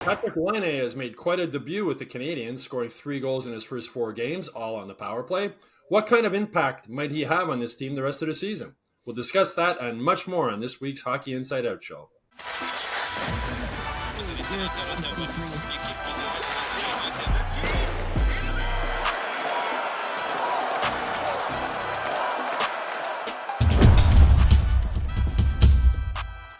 Patrik Laine has made quite a debut with the Canadiens, scoring 3 goals in his first 4 games, all on the power play. What kind of impact might he have on this team the rest of the season? We'll discuss that and much more on this week's Hockey Inside Out show.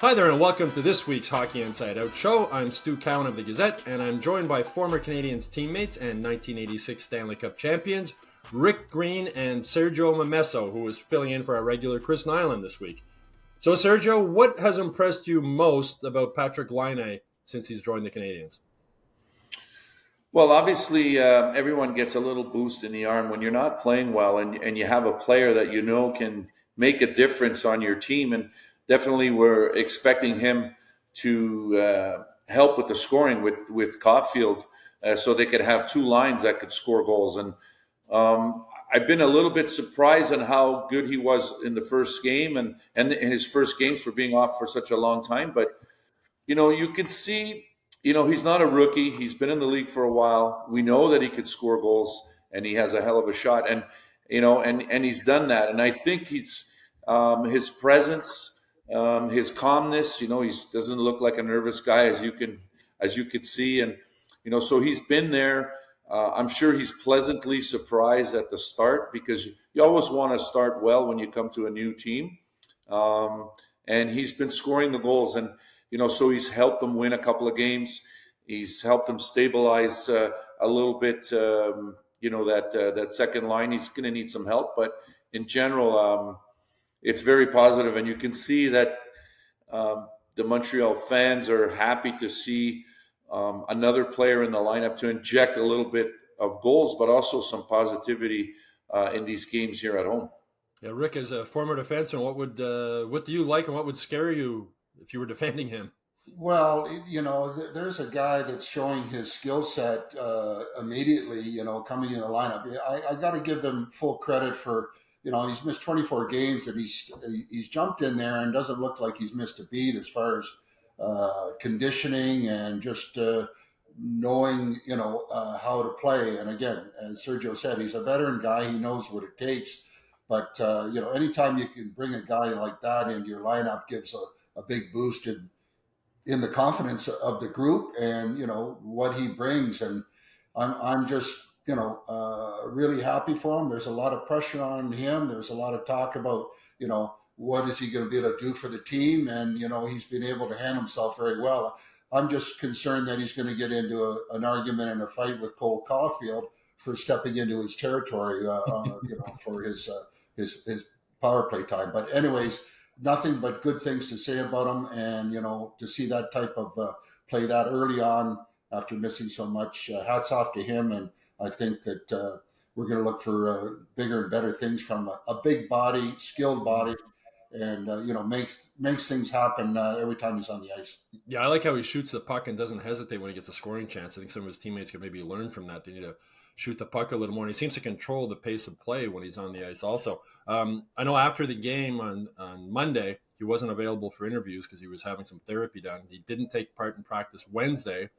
Hi there, and welcome to this week's Hockey Inside Out show. I'm Stu Cowan of the Gazette, and I'm joined by former Canadiens teammates and 1986 Stanley Cup champions Rick Green and Sergio Momesso, who is filling in for our regular Chris Nyland this week. So, Sergio, what has impressed you most about Patrik Laine since he's joined the Canadiens? Well, obviously, everyone gets a little boost in the arm when you're not playing well and you have a player that you know can make a difference on your team. And definitely we're expecting him to help with the scoring with Caulfield so they could have two lines that could score goals. And I've been a little bit surprised on how good he was in the first game and in his first games for being off for such a long time. But, you can see – he's not a rookie. He's been in the league for a while. We know that he could score goals, and he has a hell of a shot. And and he's done that. And I think he's his presence, his calmness. He doesn't look like a nervous guy as you could see. And so he's been there. I'm sure he's pleasantly surprised at the start because you always want to start well when you come to a new team. And he's been scoring the goals and. So he's helped them win a couple of games. He's helped them stabilize a little bit. That second line. He's going to need some help, but in general, it's very positive, and you can see that the Montreal fans are happy to see another player in the lineup to inject a little bit of goals, but also some positivity in these games here at home. Yeah, Rick, as a former defenseman, what do you like and what would scare you if you were defending him? Well, there's a guy that's showing his skill set immediately, coming in the lineup. I got to give them full credit for, he's missed 24 games and he's jumped in there and doesn't look like he's missed a beat as far as conditioning and just knowing, how to play. And again, as Sergio said, he's a veteran guy. He knows what it takes. But, anytime you can bring a guy like that into your lineup gives a big boost in the confidence of the group and what he brings, and I'm just really happy for him. There's a lot of pressure on him. There's a lot of talk about what is he going to be able to do for the team, and he's been able to handle himself very well. I'm just concerned that he's going to get into an argument and a fight with Cole Caulfield for stepping into his territory, for his power play time. But anyways, nothing but good things to say about him, and to see that type of play that early on after missing so much, hats off to him. And I think that we're going to look for bigger and better things from a big body, skilled body, and makes things happen every time he's on the ice. Yeah, I like how he shoots the puck and doesn't hesitate when he gets a scoring chance. I think some of his teammates could maybe learn from that. They need to shoot the puck a little more. And he seems to control the pace of play when he's on the ice also. I know after the game on Monday, he wasn't available for interviews because he was having some therapy done. He didn't take part in practice Wednesday,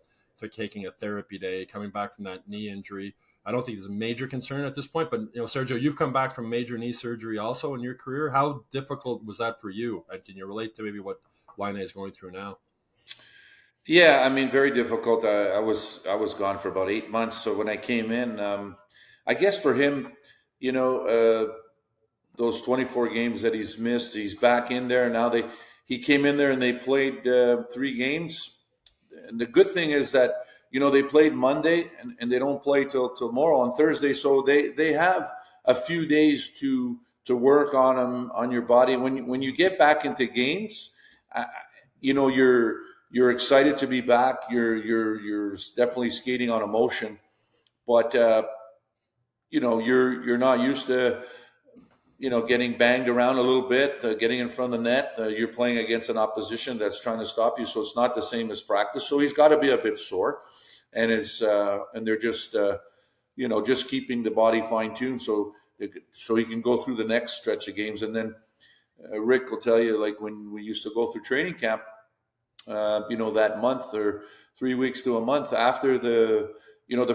taking a therapy day, coming back from that knee injury. I don't think there's a major concern at this point, but Sergio, you've come back from major knee surgery also in your career. How difficult was that for you? Can you relate to maybe what Laine is going through now? Yeah, I mean, very difficult. I was gone for about 8 months. So when I came in, I guess for him, those 24 games that he's missed, he's back in there. Now he came in there and they played 3 games. And the good thing is that, they played Monday and they don't play till tomorrow on Thursday. So they have a few days to work on them, on your body. When you get back into games, you're excited to be back. You're definitely skating on emotion, but you're not used to getting banged around a little bit, getting in front of the net. You're playing against an opposition that's trying to stop you, so it's not the same as practice. So he's got to be a bit sore, and they're just just keeping the body fine tuned so he can go through the next stretch of games. And then Rick will tell you, like when we used to go through training camp. That month or 3 weeks to a month after the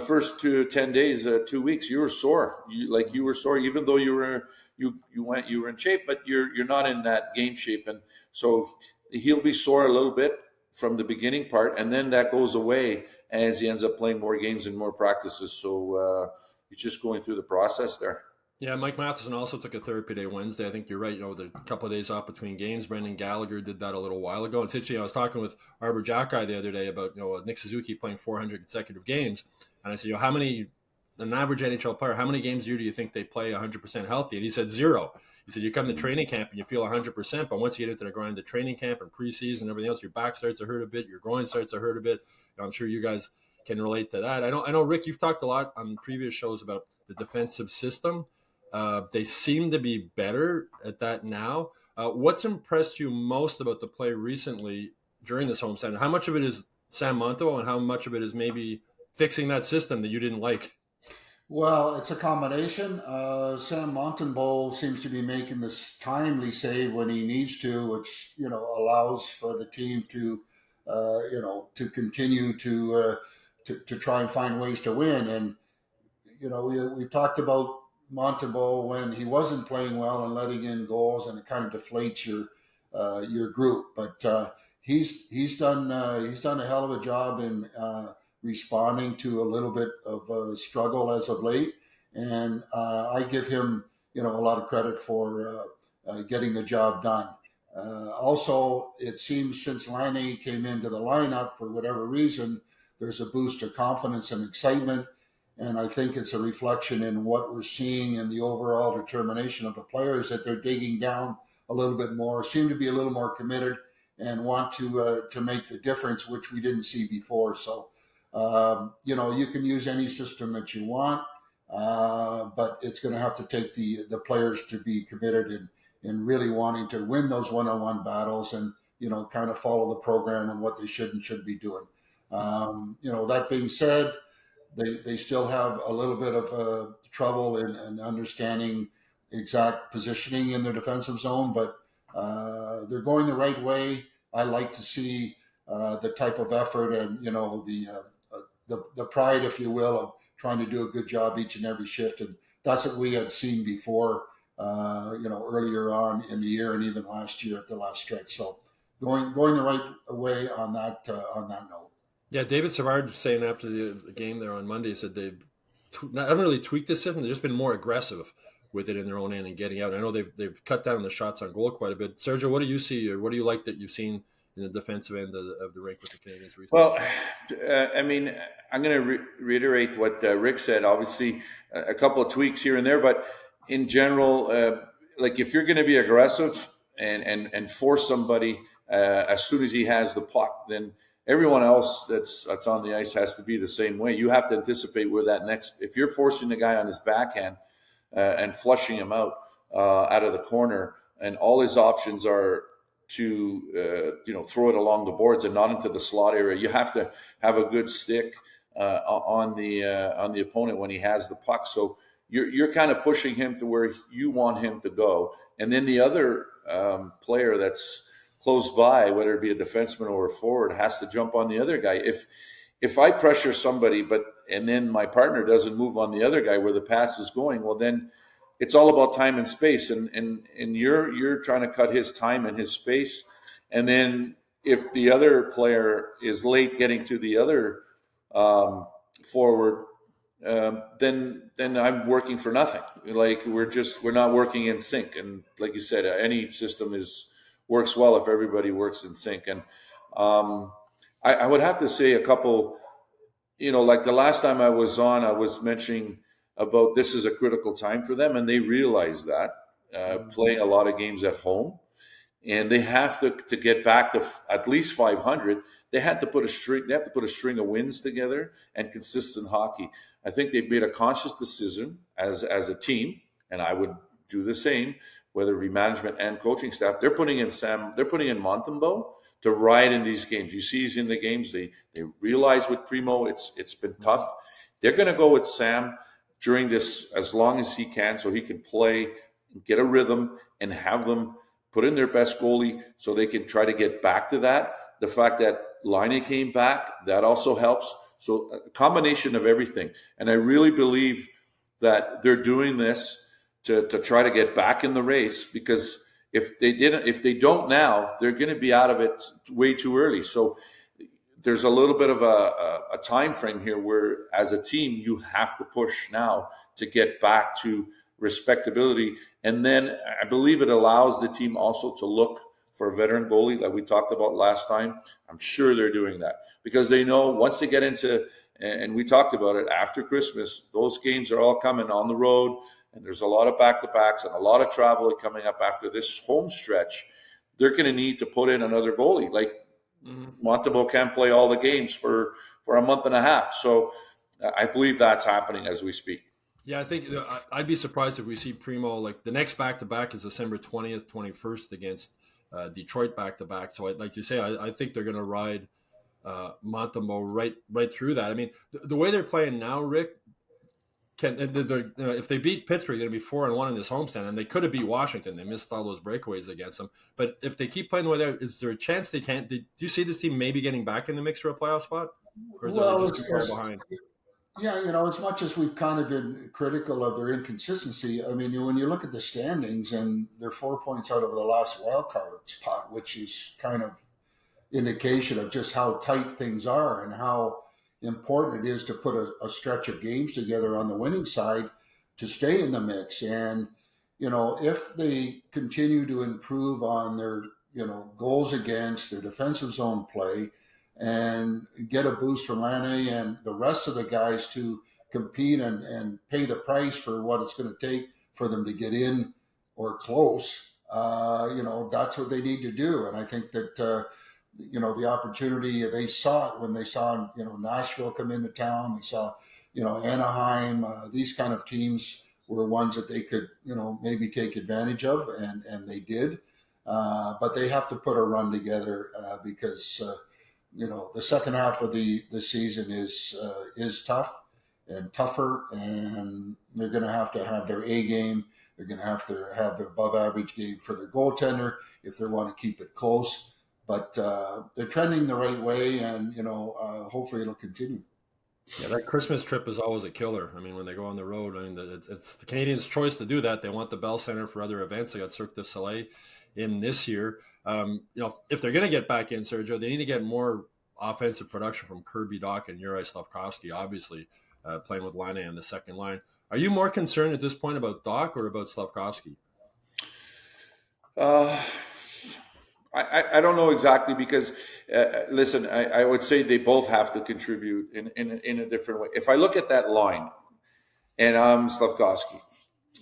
first 10 days, 2 weeks, you were sore. You were sore, even though you were in shape, but you're not in that game shape. And so he'll be sore a little bit from the beginning part, and then that goes away as he ends up playing more games and more practices. So he's just going through the process there. Yeah, Mike Matheson also took a therapy day Wednesday. I think you're right. The couple of days off between games. Brendan Gallagher did that a little while ago. It's interesting. I was talking with Arbor Jacki the other day about Nick Suzuki playing 400 consecutive games, and I said, how many, an average NHL player, how many games a year do you think they play 100% healthy? And he said 0. He said you come to training camp and you feel 100%, but once you get into the grind of training camp and preseason and everything else, your back starts to hurt a bit, your groin starts to hurt a bit. I'm sure you guys can relate to that. I know, Rick, you've talked a lot on previous shows about the defensive system. They seem to be better at that now. What's impressed you most about the play recently during this homestand? How much of it is Sam Montembeault and how much of it is maybe fixing that system that you didn't like? Well, it's a combination. Sam Montembeault seems to be making this timely save when he needs to, which allows for the team to to continue to try and find ways to win. And we talked about Montembeault when he wasn't playing well and letting in goals, and it kind of deflates your group. But he's done a hell of a job in responding to a little bit of a struggle as of late, and I give him a lot of credit for getting the job done. Also, it seems since Laine came into the lineup, for whatever reason, there's a boost of confidence and excitement. And I think it's a reflection in what we're seeing in the overall determination of the players, that they're digging down a little bit more, seem to be a little more committed, and want to make the difference, which we didn't see before. So, you can use any system that you want, but it's going to have to take the players to be committed in really wanting to win those one-on-one battles and, kind of follow the program and what they should and shouldn't be doing. That being said, they still have a little bit of trouble in understanding exact positioning in their defensive zone, but they're going the right way. I like to see the type of effort and the pride, if you will, of trying to do a good job each and every shift, and that's what we had seen before. Earlier on in the year and even last year at the last stretch. So going the right way on that note. Yeah, David Savard saying after the game there on Monday, said they've haven't really tweaked the system. They've just been more aggressive with it in their own end and getting out. I know they've cut down the shots on goal quite a bit. Sergio, what do you see, or what do you like that you've seen in the defensive end of the rink with the Canadiens recently? Well, I'm going to reiterate what Rick said. Obviously, a couple of tweaks here and there, but in general, if you're going to be aggressive and force somebody as soon as he has the puck, then everyone else that's on the ice has to be the same way. You have to anticipate where that next. If you're forcing the guy on his backhand and flushing him out of the corner, and all his options are to throw it along the boards and not into the slot area, you have to have a good stick on the opponent when he has the puck. So you're kind of pushing him to where you want him to go, and then the other player that's close by, whether it be a defenseman or a forward, has to jump on the other guy. If I pressure somebody, and then my partner doesn't move on the other guy where the pass is going, well, then it's all about time and space, and you're trying to cut his time and his space. And then if the other player is late getting to the other forward, then I'm working for nothing. We're not working in sync. And like you said, any system works well if everybody works in sync. And I would have to say a couple, like the last time I was on, I was mentioning about this is a critical time for them, and they realize that playing a lot of games at home, and they have to get back to at least 500. They have to put a string of wins together and consistent hockey. I think they've made a conscious decision as a team, and I would do the same, whether it be management and coaching staff. They're putting in Montembeault to ride in these games. You see he's in the games. They realize with Primo it's been tough. They're going to go with Sam during this as long as he can, so he can play, get a rhythm, and have them put in their best goalie so they can try to get back to that. The fact that Laine came back. That also helps. So a combination of everything. And I really believe that they're doing this to try to get back in the race, because if they don't now, they're going to be out of it way too early. So there's a little bit of a time frame here where, as a team, you have to push now to get back to respectability. And then I believe it allows the team also to look for a veteran goalie like we talked about last time. I'm sure they're doing that because they know once they get into, and we talked about it, after Christmas, those games are all coming on the road, and there's a lot of back-to-backs and a lot of travel coming up after this home stretch. They're going to need to put in another goalie. Like, Montreal can't play all the games for a month and a half. So I believe that's happening as we speak. Yeah, I think I'd be surprised if we see Primo, like the next back-to-back is December 20th, 21st against Detroit back-to-back. So like you say, I think they're going to ride Montreal right through that. I mean, the way they're playing now, Rick, if they beat Pittsburgh, they're going to be 4-1 in this homestand, and they could have beat Washington. They missed all those breakaways against them. But if they keep playing the way they're, is there a chance they can't? Do you see this team maybe getting back in the mix for a playoff spot? Or is it just too far behind? Yeah, as much as we've kind of been critical of their inconsistency, I mean, when you look at the standings and they're 4 points out of the last wild card spot, which is kind of indication of just how tight things are and how important it is to put a stretch of games together on the winning side to stay in the mix. And, if they continue to improve on their, goals against, their defensive zone play, and get a boost from Laine and the rest of the guys to compete and pay the price for what it's going to take for them to get in or close, that's what they need to do. And I think that, the opportunity, they saw it when they saw, Nashville come into town. They saw, Anaheim. These kind of teams were ones that they could, maybe take advantage of, and they did. But they have to put a run together because, the second half of the season is tough and tougher, and they're going to have their A game. They're going to have their above average game for their goaltender if they want to keep it close. But they're trending the right way, and hopefully it'll continue. Yeah, that Christmas trip is always a killer. I mean, when they go on the road, I mean, it's the Canadiens' choice to do that. They want the Bell Center for other events. They got Cirque du Soleil in this year. If they're going to get back in, Sergio, they need to get more offensive production from Kirby Dach and Juraj Slafkovsky, obviously, playing with Laine on the second line. Are you more concerned at this point about Dach or about Slafkovsky? I don't know exactly because, listen, I would say they both have to contribute in a different way. If I look at that line, and I'm Slafkovsky,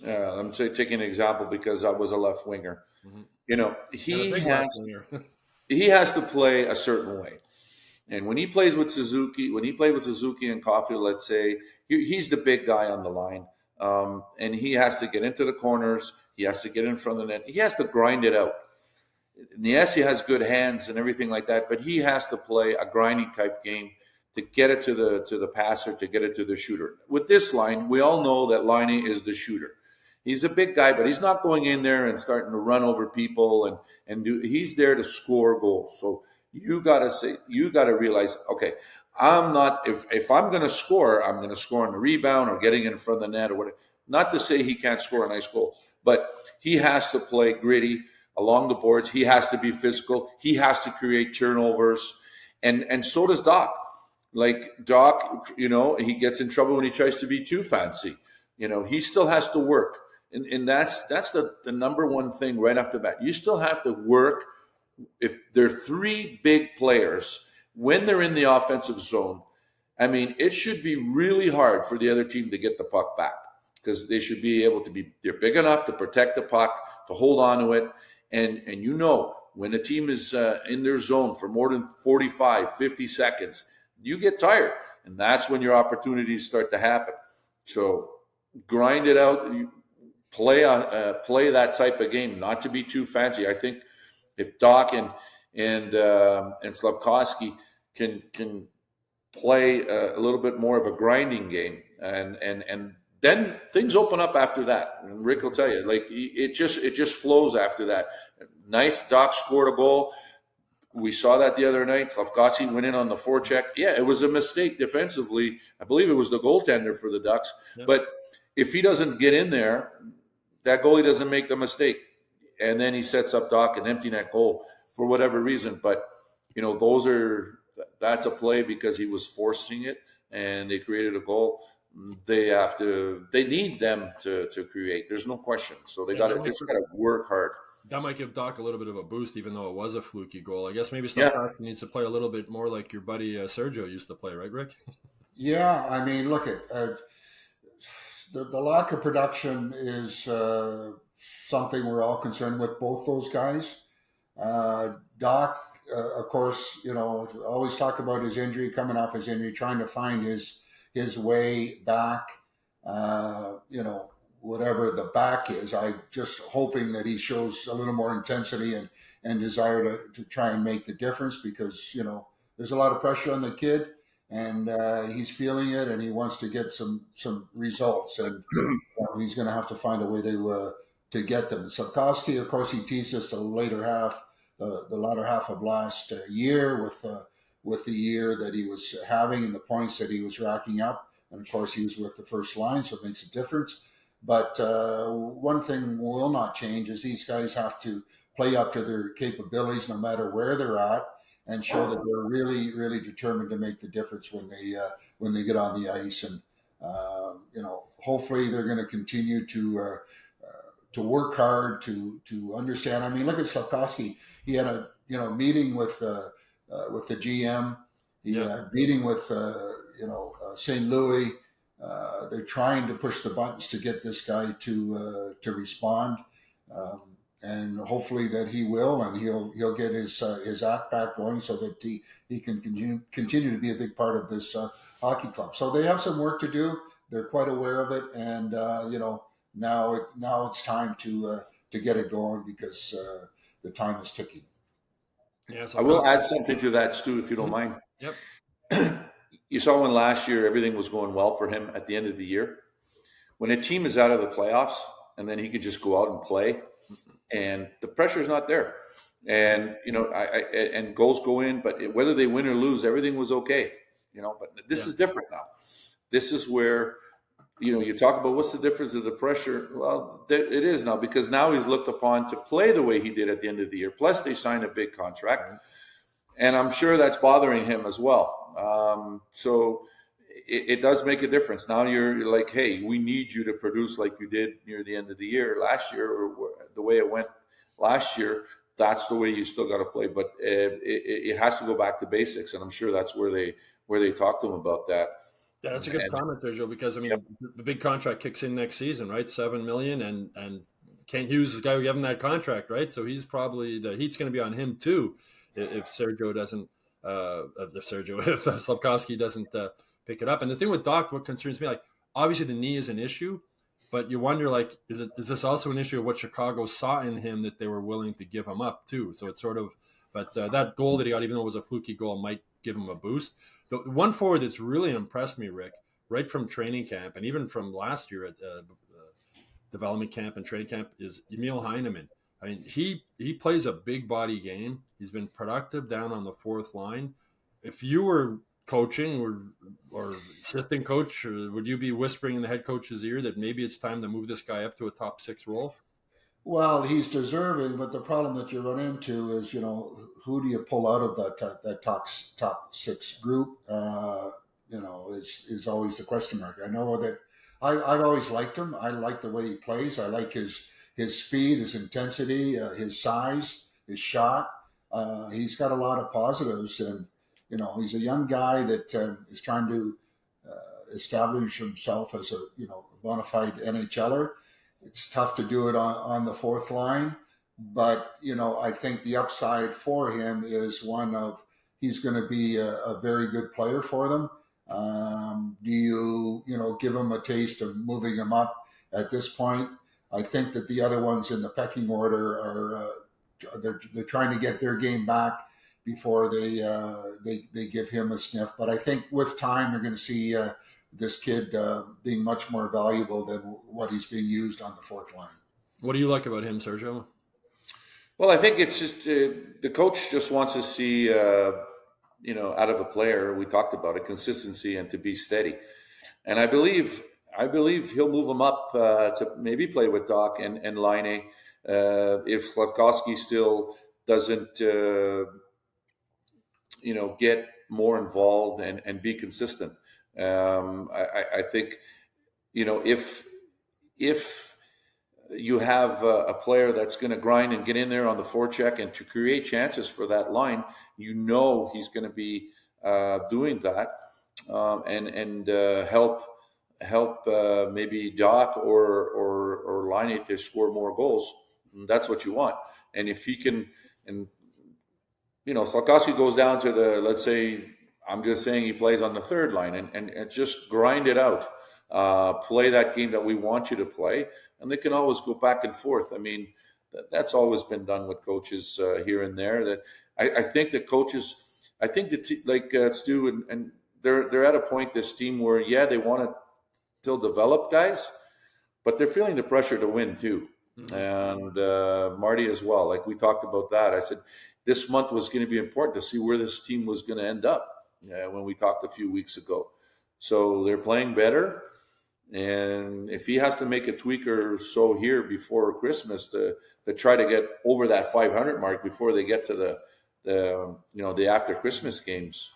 I'm taking an example because I was a left winger. Mm-hmm. He has to play a certain way. And when he plays with Suzuki, and Caulfield, let's say, he's the big guy on the line. And he has to get into the corners. He has to get in front of the net. He has to grind it out. And yes, he has good hands and everything like that, but he has to play a grinding type game to get it to the passer, to get it to the shooter. With this line, we all know that Laine is the shooter. He's a big guy, but he's not going in there and starting to run over people he's there to score goals. So you got to realize, okay, I'm not, if I'm going to score, I'm going to score on the rebound or getting in front of the net or whatever. Not to say he can't score a nice goal, but he has to play gritty along the boards. He has to be physical. He has to create turnovers. And so does Dach. Like Dach, he gets in trouble when he tries to be too fancy. He still has to work. And that's the number one thing right off the bat. You still have to work. If there are three big players, when they're in the offensive zone, I mean, it should be really hard for the other team to get the puck back because they should be able to they're big enough to protect the puck, to hold on to it. And when a team is in their zone for more than 45, 50 seconds, you get tired. And that's when your opportunities start to happen. So grind it out. Play that type of game, not to be too fancy. I think if Dach and Slafkovsky can play a little bit more of a grinding game, and then things open up after that. And Rick will tell you, like it just flows after that. Nice, Dach scored a goal. We saw that the other night. Slafkovsky went in on the forecheck. Yeah, it was a mistake defensively. I believe it was the goaltender for the Ducks. Yep. But if he doesn't get in there, that goalie doesn't make the mistake. And then he sets up Doc and empty net goal for whatever reason. But, that's a play because he was forcing it and they created a goal. They need them to create. There's no question. So they got to work hard. That might give Doc a little bit of a boost, even though it was a fluky goal. I guess maybe Slafkovsky needs to play a little bit more like your buddy Sergio used to play, right, Rick? Yeah, I mean, look at the lack of production is something we're all concerned with. Both those guys, Doc, of course, always talk about his injury, coming off his injury, trying to find his way back. Whatever the back is, I just hoping that he shows a little more intensity and desire to try and make the difference, because, there's a lot of pressure on the kid, and he's feeling it, and he wants to get some results, and he's going to have to find a way to get them. Slafkovsky, of course, he teased us the latter half of last year with the year that he was having and the points that he was racking up, and of course he was with the first line, so it makes a difference. But one thing will not change is these guys have to play up to their capabilities no matter where they're at, and show that they're really, really determined to make the difference when they get on the ice. And hopefully they're going to continue to work hard to understand. I mean, look at Slafkovsky. He had a meeting with the GM. He had a meeting with St. Louis. They're trying to push the buttons to get this guy to respond, and hopefully that he will, and he'll get his act back going so that he can continue to be a big part of this hockey club. So they have some work to do. They're quite aware of it, and now it's time to get it going, because the time is ticking. Yeah, I will add something to that, Stu, if you don't mind. Yep. You saw when last year everything was going well for him at the end of the year. When a team is out of the playoffs and then he could just go out and play, and the pressure is not there. And, and goals go in, but whether they win or lose, everything was okay. But this is different now. This is where, you talk about what's the difference of the pressure. Well, it is now, because now he's looked upon to play the way he did at the end of the year. Plus they signed a big contract. Right. And I'm sure that's bothering him as well. So it does make a difference. Now you're like, hey, we need you to produce like you did near the end of the year last year, or the way it went last year. That's the way you still got to play. But it has to go back to basics, and I'm sure that's where they talk to him about that. Yeah, that's a good comment, Sergio, because the big contract kicks in next season, right? $7 million, and Kent Hughes is the guy who gave him that contract, right? So he's probably, the heat's going to be on him too if Sergio doesn't. If Slafkovsky doesn't pick it up. And the thing with Doc, what concerns me, like, obviously the knee is an issue, but you wonder, like, is this also an issue of what Chicago saw in him that they were willing to give him up too? So it's sort of, but that goal that he got, even though it was a fluky goal, might give him a boost. The one forward that's really impressed me, Rick, right from training camp and even from last year at development camp and training camp, is Emil Heineman. I mean, he plays a big body game. He's been productive down on the fourth line. If you were coaching or assistant coach, would you be whispering in the head coach's ear that maybe it's time to move this guy up to a top 6 role? Well, he's deserving, but the problem that you run into is, who do you pull out of that top 6 group? Is always the question mark. I know that I've always liked him. I like the way he plays. I like his speed, his intensity, his size, his shot. He's got a lot of positives, and he's a young guy that is trying to establish himself as a bona fide NHLer. It's tough to do it on the fourth line, but I think the upside for him is one of he's going to be a very good player for them. Do you give him a taste of moving him up at this point? I think that the other ones in the pecking order are they're trying to get their game back before they give him a sniff. But I think with time you're going to see this kid being much more valuable than what he's being used on the fourth line. What do you like about him, Sergio? Well, I think it's just the coach just wants to see, out of a player. We talked about it, consistency and to be steady. And I believe he'll move him up to maybe play with Doc and Laine if Slavkovsky still doesn't, get more involved and be consistent. I think, if you have a player that's going to grind and get in there on the forecheck and to create chances for that line, he's going to be doing that and help maybe Doc or Laine to score more goals. That's what you want. And if he can, and Slavkovsky goes down to let's say, I'm just saying he plays on the third line and just grind it out. Play that game that we want you to play, and they can always go back and forth. I mean, that's always been done with coaches here and there. That I think that coaches, I think that like Stu and they're at a point, this team, where they want to still develop guys, but they're feeling the pressure to win too. Mm-hmm. And Marty as well. Like we talked about that. I said this month was going to be important to see where this team was going to end up when we talked a few weeks ago. So they're playing better. And if he has to make a tweak or so here before Christmas to try to get over that 500 mark before they get to the after Christmas games,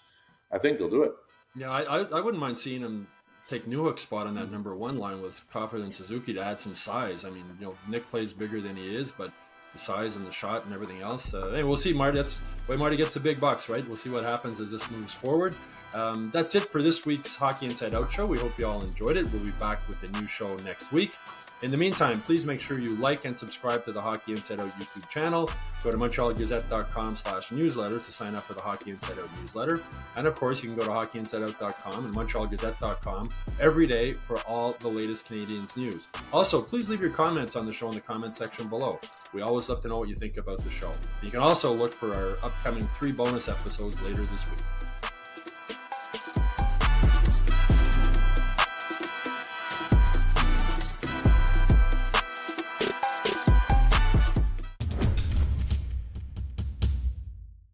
I think they'll do it. Yeah, I wouldn't mind seeing him take Newhook's spot on that number one line with Copper and Suzuki to add some size. I mean, Nick plays bigger than he is, but the size and the shot and everything else. Hey, we'll see, Marty. That's why Marty gets the big bucks, right? We'll see what happens as this moves forward. That's it for this week's Hockey Inside Out show. We hope you all enjoyed it. We'll be back with a new show next week. In the meantime, please make sure you like and subscribe to the Hockey Inside Out YouTube channel. Go to MontrealGazette.com/newsletter to sign up for the Hockey Inside Out newsletter. And of course, you can go to HockeyInsideOut.com and MontrealGazette.com every day for all the latest Canadiens news. Also, please leave your comments on the show in the comment section below. We always love to know what you think about the show. You can also look for our upcoming 3 bonus episodes later this week.